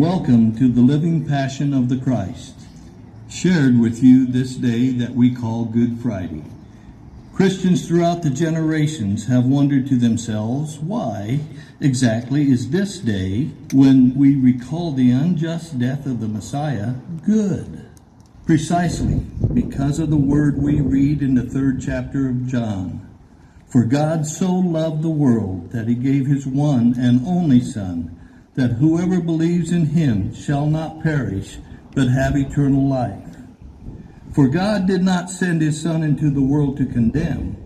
Welcome to the living passion of the Christ, shared with you this day that we call Good Friday. Christians throughout the generations have wondered to themselves, why exactly is this day, when we recall the unjust death of the Messiah, good? Precisely because of the word we read in the 3rd chapter of John. For God so loved the world that he gave his one and only Son, that whoever believes in him shall not perish, but have eternal life. For God did not send his Son into the world to condemn,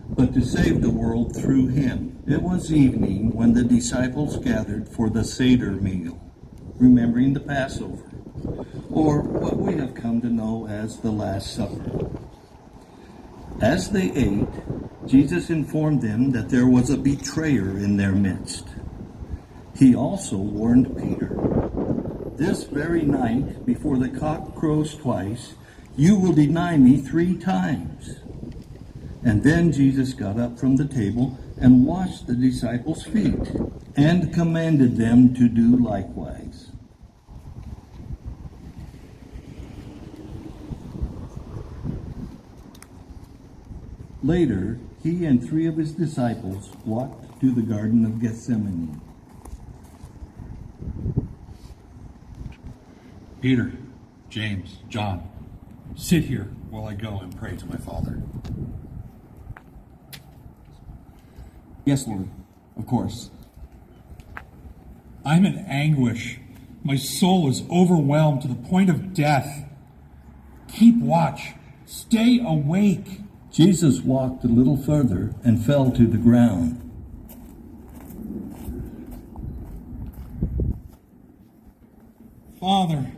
but to save the world through him. It was evening when the disciples gathered for the Seder meal, remembering the Passover, or what we have come to know as the Last Supper. As they ate, Jesus informed them that there was a betrayer in their midst. He also warned Peter, "This very night, before the cock crows twice, you will deny me 3 times." And then Jesus got up from the table and washed the disciples' feet, and commanded them to do likewise. Later, he and 3 of his disciples walked to the Garden of Gethsemane. Peter, James, John, sit here while I go and pray to my Father. Yes, Lord, of course. I'm in anguish. My soul is overwhelmed to the point of death. Keep watch. Stay awake. Jesus walked a little further and fell to the ground. Father,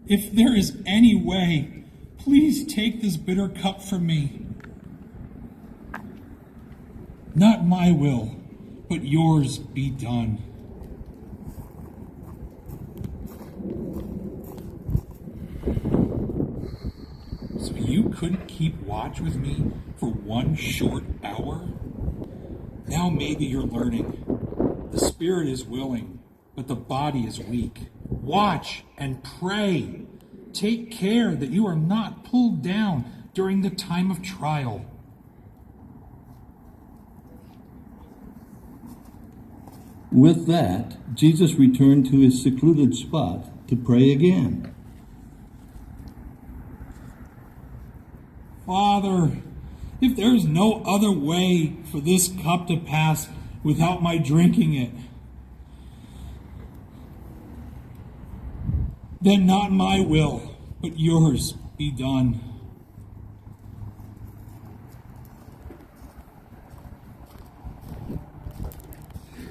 if there is any way, please take this bitter cup from me. Not my will, but yours be done. So you couldn't keep watch with me for 1 short hour? Now maybe you're learning. The spirit is willing, but the body is weak. Watch and pray. Take care that you are not pulled down during the time of trial. With that, Jesus returned to his secluded spot to pray again. Father, if there is no other way for this cup to pass without my drinking it, then not my will, but yours be done.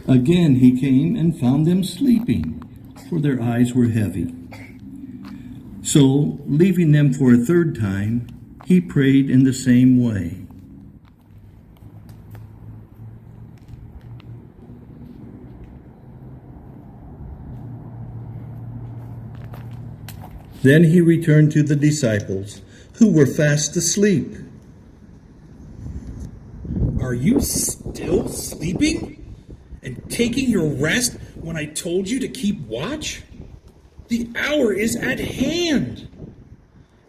Again he came and found them sleeping, for their eyes were heavy. So, leaving them for a 3rd time, he prayed in the same way. Then he returned to the disciples, who were fast asleep. Are you still sleeping and taking your rest when I told you to keep watch? The hour is at hand,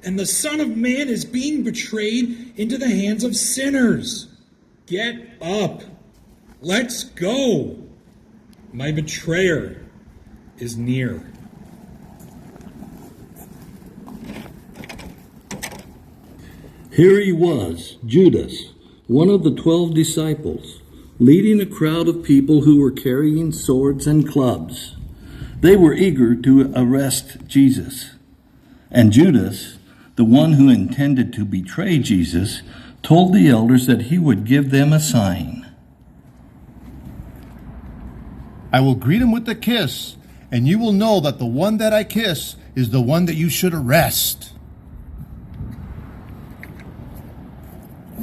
and the Son of Man is being betrayed into the hands of sinners. Get up. Let's go. My betrayer is near. Here he was, Judas, one of the 12 disciples, leading a crowd of people who were carrying swords and clubs. They were eager to arrest Jesus. And Judas, the one who intended to betray Jesus, told the elders that he would give them a sign. "I will greet him with a kiss, and you will know that the one that I kiss is the one that you should arrest."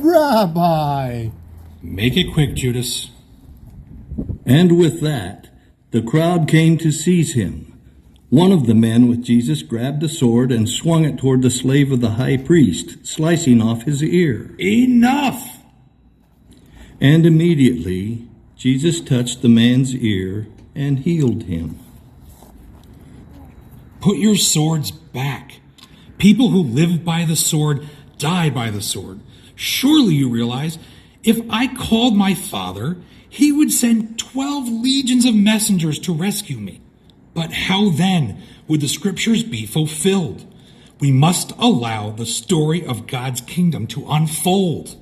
"Rabbi!" Make it quick, Judas. And with that, the crowd came to seize him. One of the men with Jesus grabbed a sword and swung it toward the slave of the high priest, slicing off his ear. Enough! And immediately Jesus touched the man's ear and healed him. Put your swords back. People who live by the sword die by the sword. Surely you realize, if I called my Father, he would send 12 legions of messengers to rescue me. But how then would the scriptures be fulfilled? We must allow the story of God's kingdom to unfold.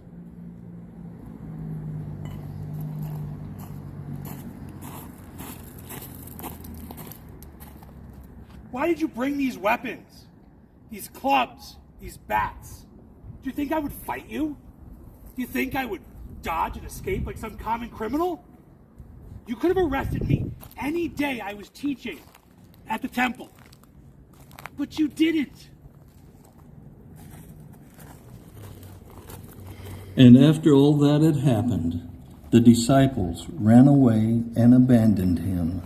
Why did you bring these weapons? These clubs, these bats? Do you think I would fight you? Do you think I would dodge and escape like some common criminal? You could have arrested me any day I was teaching at the temple. But you didn't. And after all that had happened, the disciples ran away and abandoned him.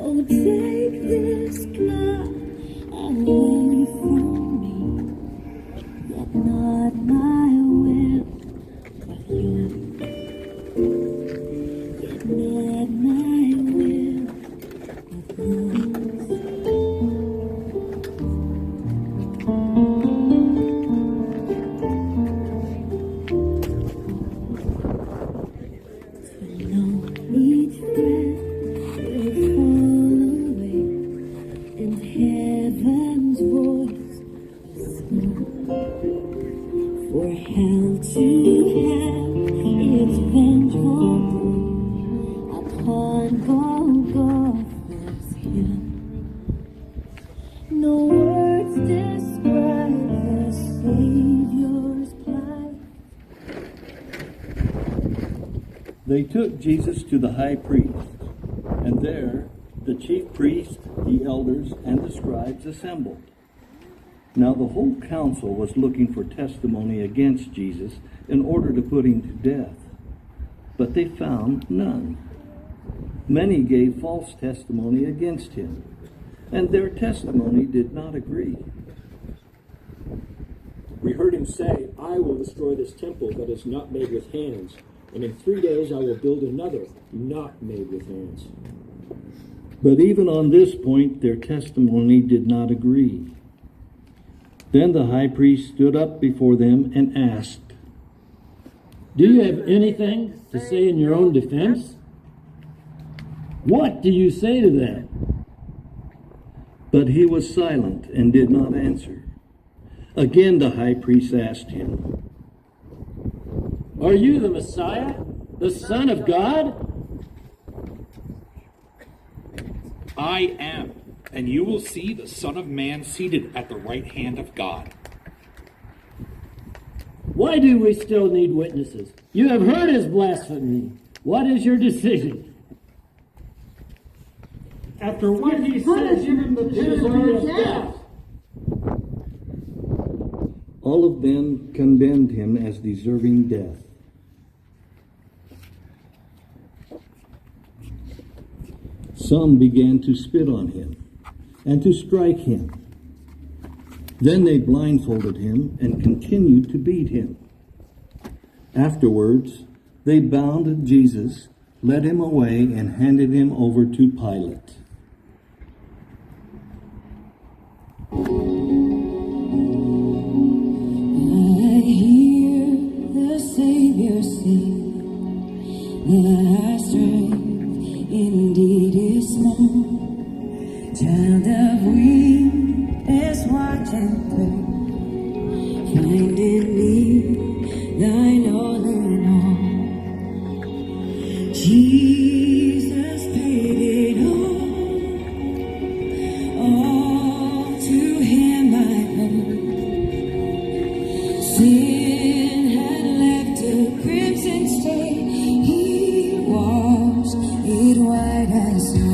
Oh, take this cup away from me, yet not my will, but you. Yet not my will, but yours. I know each breath will fall away, and heaven's voice will sing. For hell to have its vengeful day upon Golgotha's hill. No words describe the Savior's plight. They took Jesus to the high priest, and there the chief priests, the elders, and the scribes assembled. Now the whole council was looking for testimony against Jesus in order to put him to death, but they found none. Many gave false testimony against him, and their testimony did not agree. We heard him say, I will destroy this temple that is not made with hands, and in 3 days I will build another, not made with hands. But even on this point their testimony did not agree. Then the high priest stood up before them and asked, Do you have anything to say in your own defense? What do you say to that? But he was silent and did not answer. Again the high priest asked him, Are you the Messiah, the Son of God? I am, and you will see the Son of Man seated at the right hand of God. Why do we still need witnesses? You have heard his blasphemy. What is your decision? After what he says, even the deserve of death. all of them condemned him as deserving death. Some began to spit on him and to strike him. Then they blindfolded him and continued to beat him. Afterwards, they bound Jesus, led him away, and handed him over to Pilate. I hear the Savior sing, the strength indeed. child of weakness, watch and pray. Find in me thine all in all. Jesus paid it all to him I owe. Sin had left a crimson stain, he washed it white as snow.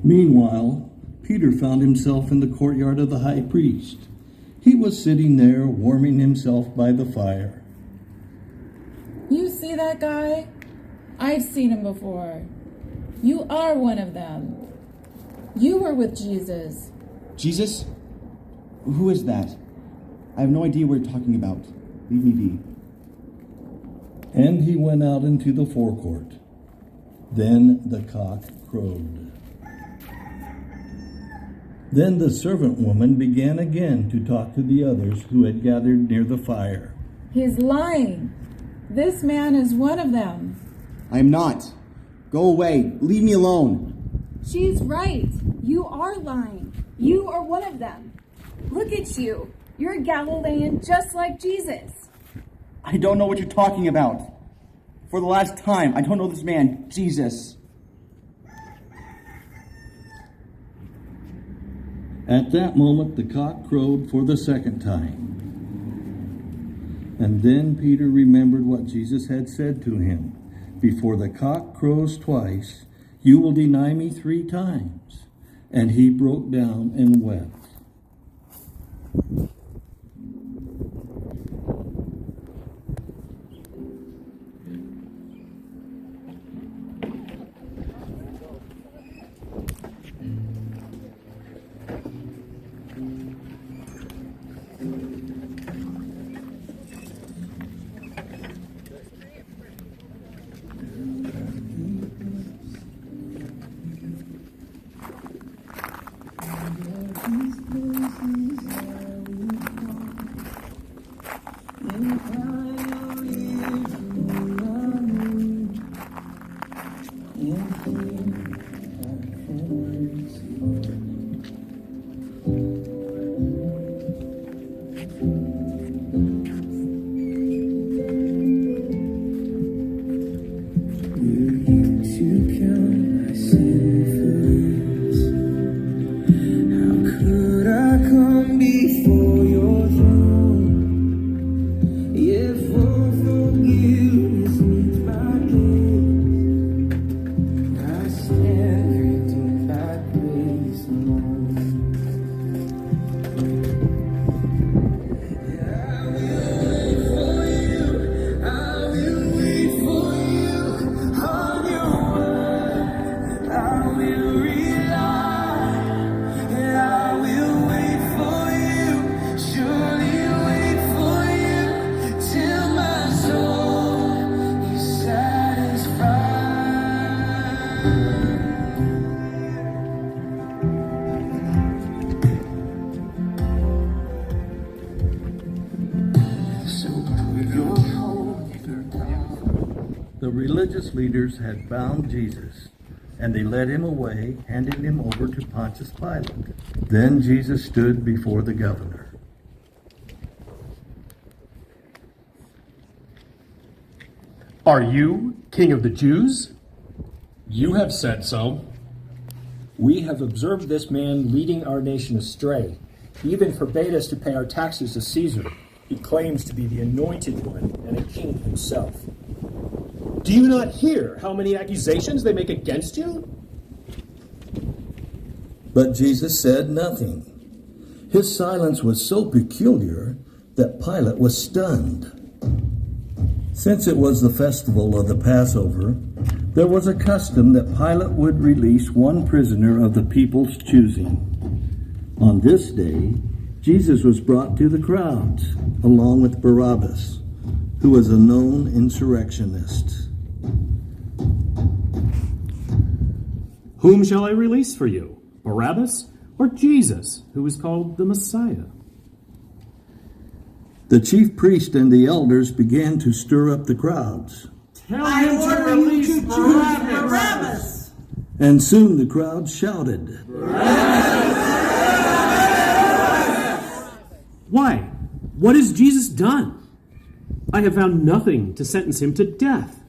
Meanwhile, Peter found himself in the courtyard of the high priest. He was sitting there, warming himself by the fire. You see that guy? I've seen him before. You are one of them. You were with Jesus. Jesus? Who is that? I have no idea what you're talking about. Leave me be. And he went out into the forecourt. Then the cock crowed. Then the servant woman began again to talk to the others who had gathered near the fire. He's lying. This man is one of them. I am not. Go away. Leave me alone. She's right. You are lying. You are one of them. Look at you. You're a Galilean just like Jesus. I don't know what you're talking about. For the last time, I don't know this man, Jesus. At that moment, the cock crowed for the second time. And then Peter remembered what Jesus had said to him. Before the cock crows twice, you will deny me 3 times. And he broke down and wept. Could I come before your throne? Yeah. The religious leaders had bound Jesus, and they led him away, handing him over to Pontius Pilate. Then Jesus stood before the governor. Are you king of the Jews? You have said so. We have observed this man leading our nation astray. He even forbade us to pay our taxes to Caesar. He claims to be the anointed one and a king himself. Do you not hear how many accusations they make against you? But Jesus said nothing. His silence was so peculiar that Pilate was stunned. Since it was the festival of the Passover, there was a custom that Pilate would release one prisoner of the people's choosing. On this day, Jesus was brought to the crowds, along with Barabbas, who was a known insurrectionist. Whom shall I release for you, Barabbas or Jesus, who is called the Messiah? The chief priest and the elders began to stir up the crowds. Tell him to release Barabbas. And soon the crowd shouted, Why? What has Jesus done? I have found nothing to sentence him to death.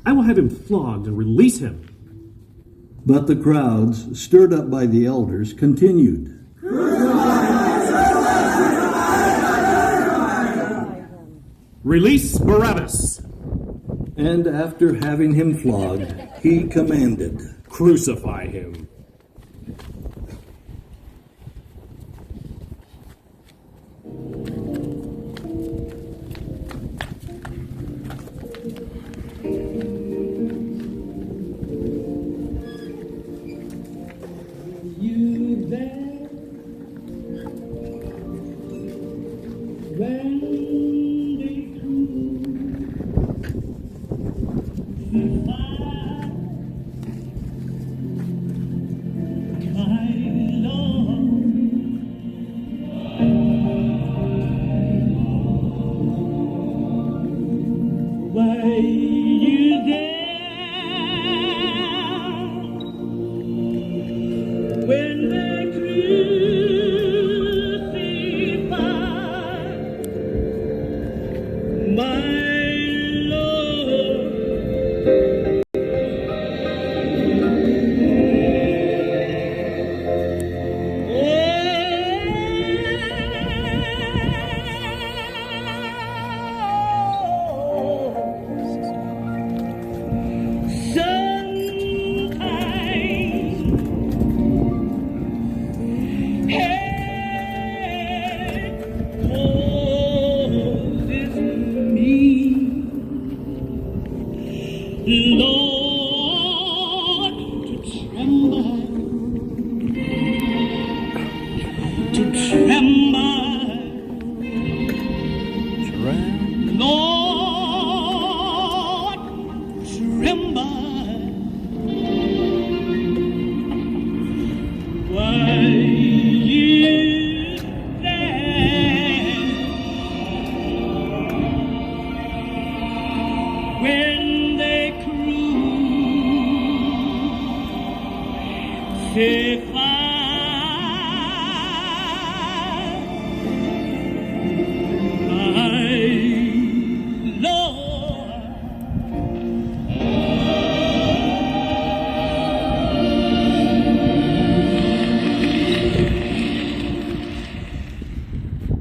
I will have him flogged and release him. But the crowds, stirred up by the elders, continued. Release Barabbas. And after having him flogged, he commanded, Crucify him.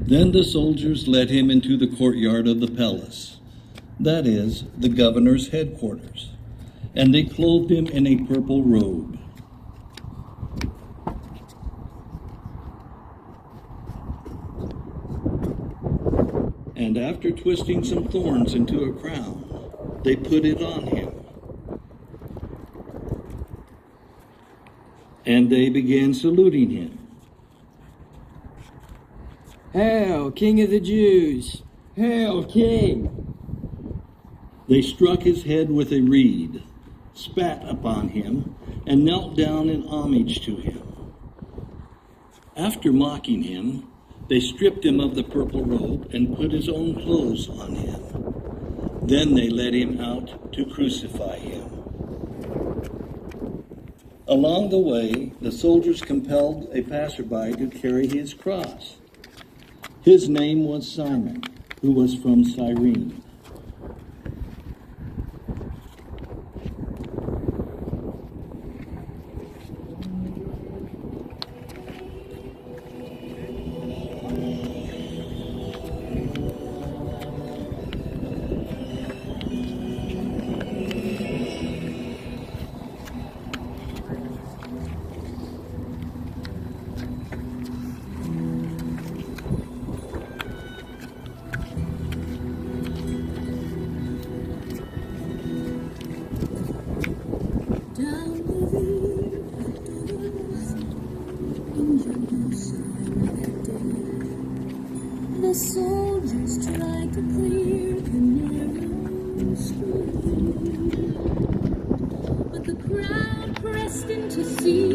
Then the soldiers led him into the courtyard of the palace, that is, the governor's headquarters, and they clothed him in a purple robe. And after twisting some thorns into a crown, they put it on him. And they began saluting him. Hail, King of the Jews! Hail, King! They struck his head with a reed, spat upon him, and knelt down in homage to him. After mocking him, they stripped him of the purple robe and put his own clothes on him. Then they led him out to crucify him. Along the way, the soldiers compelled a passerby to carry his cross. His name was Simon, who was from Cyrene. The soldiers tried to clear the narrow street, but the crowd pressed in to see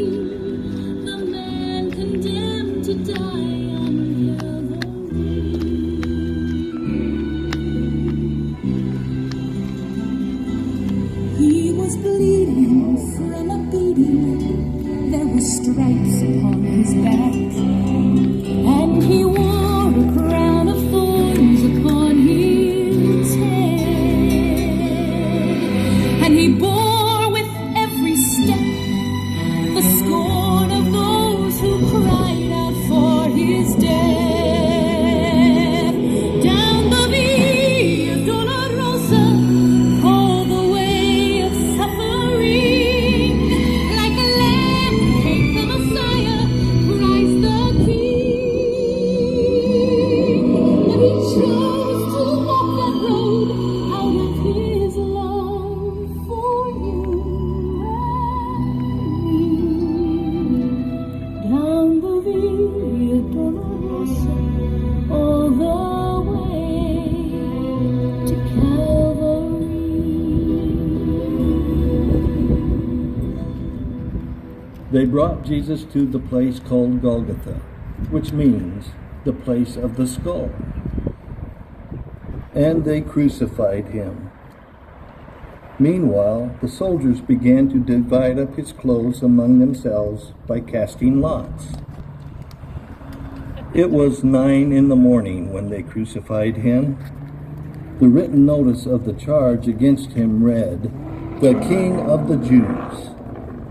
the man condemned to die on Calvary. He was bleeding from a beating. There were stripes upon his back, and he wore a crown of thorns upon his head, and he bore with every step the scorn of those who cried out for his death. Down the Via Dolorosa, all the way of suffering, like a lamb came the Messiah, Christ the King. But he chose to walk that road out of his love for you and me. Down the Via Dolorosa, all the way to Calvary. They brought Jesus to the place called Golgotha, which means the place of the skull. And they crucified him. Meanwhile, the soldiers began to divide up his clothes among themselves by casting lots. It was 9 a.m. when they crucified him. The written notice of the charge against him read, "The King of the Jews."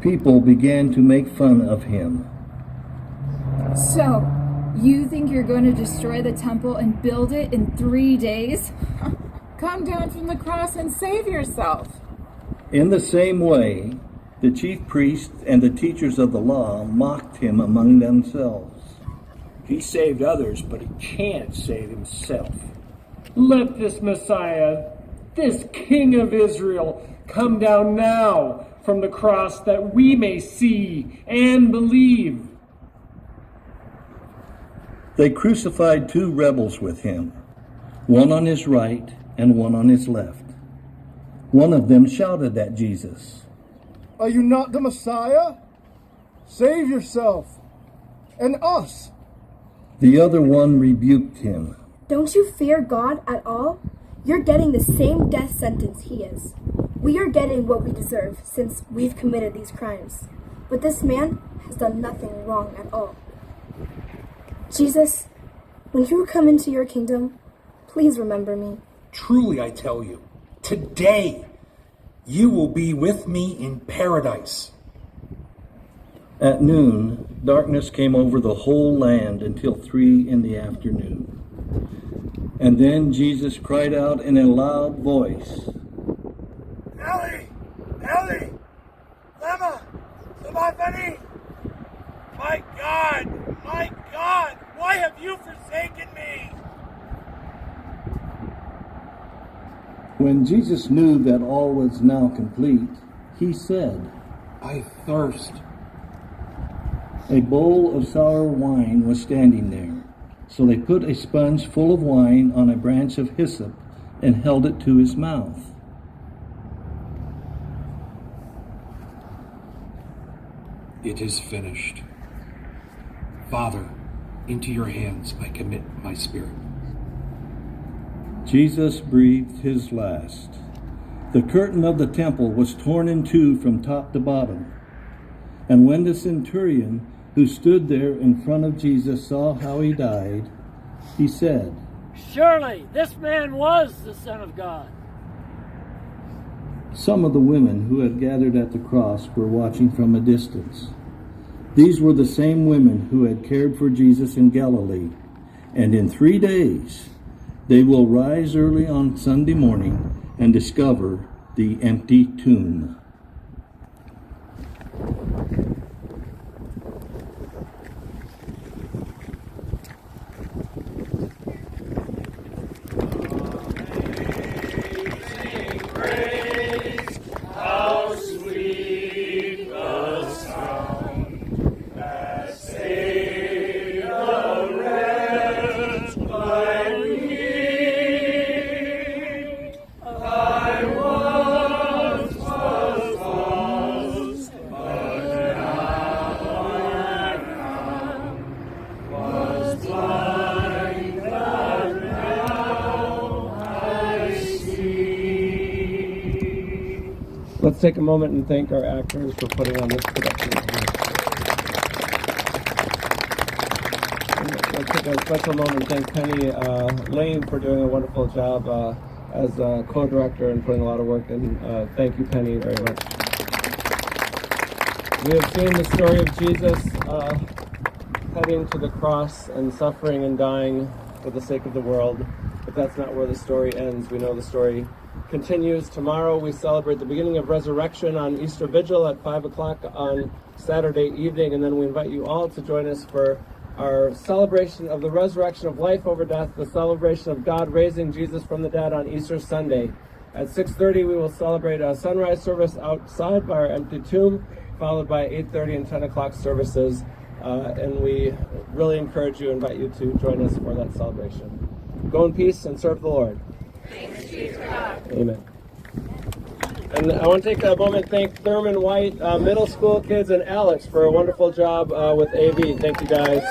People began to make fun of him. So, you think you're going to destroy the temple and build it in 3 days? Come down from the cross and save yourself. In the same way, the chief priests and the teachers of the law mocked him among themselves. He saved others, but he can't save himself. Let this Messiah, this King of Israel, come down now from the cross that we may see and believe. They crucified 2 rebels with him, one on his right and one on his left. One of them shouted at Jesus, Are you not the Messiah? Save yourself and us. The other one rebuked him. Don't you fear God at all? You're getting the same death sentence he is. We are getting what we deserve since we've committed these crimes. But this man has done nothing wrong at all. Jesus, when you come into your kingdom, please remember me. Truly, I tell you, today you will be with me in paradise. At noon, darkness came over the whole land until 3 p.m. And then Jesus cried out in a loud voice, Ellie! Ellie! Lema! Sabachthani! My God! My God! Why have you forsaken me? When Jesus knew that all was now complete, he said, I thirst. A bowl of sour wine was standing there. So they put a sponge full of wine on a branch of hyssop and held it to his mouth. It is finished. Father, into your hands I commit my spirit. Jesus breathed his last. The curtain of the temple was torn in two from top to bottom. And when the centurion who stood there in front of Jesus saw how he died, he said, "Surely this man was the Son of God." Some of the women who had gathered at the cross were watching from a distance. These were the same women who had cared for Jesus in Galilee. And in 3 days, they will rise early on Sunday morning and discover the empty tomb. Let's take a moment and thank our actors for putting on this production. Let's take a special moment and thank Penny Lane for doing a wonderful job as a co-director and putting a lot of work in. Thank you, Penny, very much. We have seen the story of Jesus heading to the cross and suffering and dying for the sake of the world, but that's not where the story ends. We know the story continues. Tomorrow we celebrate the beginning of resurrection on Easter Vigil at 5 o'clock on Saturday evening, and then we invite you all to join us for our celebration of the resurrection of life over death, the celebration of God raising Jesus from the dead on Easter Sunday. At 6:30 we will celebrate a sunrise service outside by our empty tomb, followed by 8:30 and 10 o'clock services, and we really encourage you, invite you to join us for that celebration. Go in peace and serve the Lord. Thanks be to God. Amen. And I want to take a moment to thank Thurman White, middle school kids, and Alex for a wonderful job with AV. Thank you, guys.